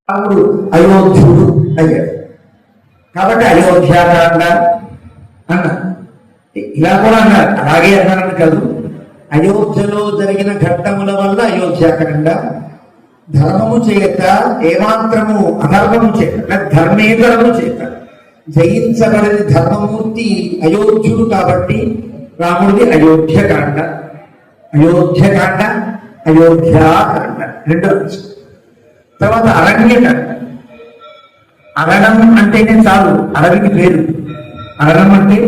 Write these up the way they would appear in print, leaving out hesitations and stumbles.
అప్పుడు అయోధ్యుడు అయ్యాడు. కాబట్టి అయోధ్యాకాండ అన్నారు. ఇలా కూడా అన్నారు, అలాగే అన్నారని కాదు. అయోధ్యలో జరిగిన ఘట్టముల వల్ల అయోధ్యాకాండ, ధర్మము చేత ఏమాత్రము అధర్మము చేత ధర్మేతరము చేత జయించబడిన ధర్మమూర్తి అయోధ్యుడు కాబట్టి రాముడిది అయోధ్యకాండ. అయోధ్యకాండ, అయోధ్యాకాండ రెండో. తర్వాత అరణ్యకాండ. అరణం అంటేనే చాలు, అడవికి పేరు. అరణం అంటే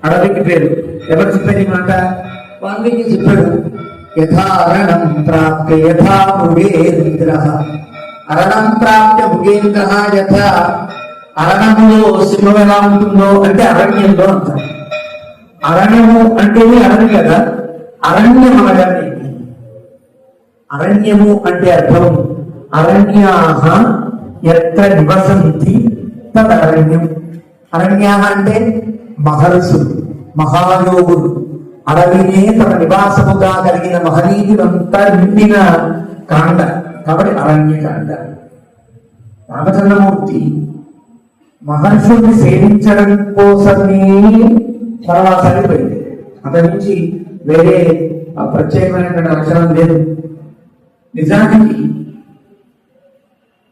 అడవికి పేరు. ఎవరు చెప్పారు ఈ మాట? వాల్మీకి చెప్పాడు. యథా అరణం ప్రాప్య యథా మృగేంద్ర, అరణం ప్రాప్య మృగేంద్ర యథా. అరణములో సింహం ఎలా ఉంటుందో అంటే అరణ్యంలో అంటారు. అరణ్యము అంటేనే అడవి కదా. అరణ్యం అనగానే, అరణ్యము అంటే అర్థం అరణ్యాహ ఎత్ర నివసంతి తదరణ్యం. అరణ్యాహ అంటే మహర్షులు, మహాయోగులు, అడవినే తమ నివాసముగా కలిగిన మహనీయులంతా నిండిన కాండ కాబట్టి అరణ్యకాండ. రామచంద్రమూర్తి మహర్షుల్ని సేవించడం కోసమే వనవాసానికి పోయింది. అతని నుంచి వేరే ప్రత్యేకమైనటువంటి అవసరం లేదు. నిజానికి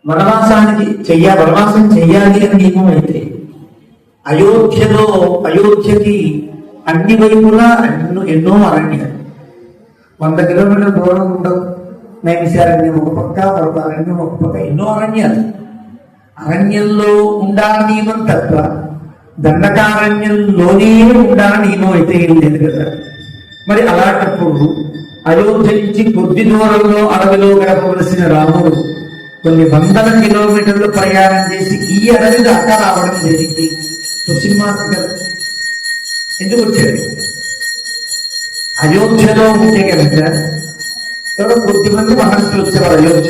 వనవాసం చెయ్యాలి అని నియమం అయితే అయోధ్యకి అన్ని వైపులా ఎన్నో అరణ్యాలు, 100 కిలోమీటర్ల దూరం ఉండవు. నైమిషారణ్యం ఒక పక్క, పర్వతారణ్యం ఒక పక్క, ఎన్నో అరణ్యాలు. అరణ్యంలో ఉండాలని నియమం తప్ప దండకారణ్యంలోనే ఉండాలని నియమం అయితే ఏం లేదు కదా. మరి అలాంటప్పుడు అయోధ్య నుంచి కొద్ది దూరంలో అడవిలో గడపవలసిన రాముడు కొన్ని 100 కిలోమీటర్లు ప్రయాణం చేసి ఈ అడవి దాకా రావడం జరిగింది. సినిమా ఎందుకు వచ్చాడు? అయోధ్యలో ఉంటే కనుక ఎవరో కొద్దిమంది మహర్షులు వచ్చేవారు అయోధ్య.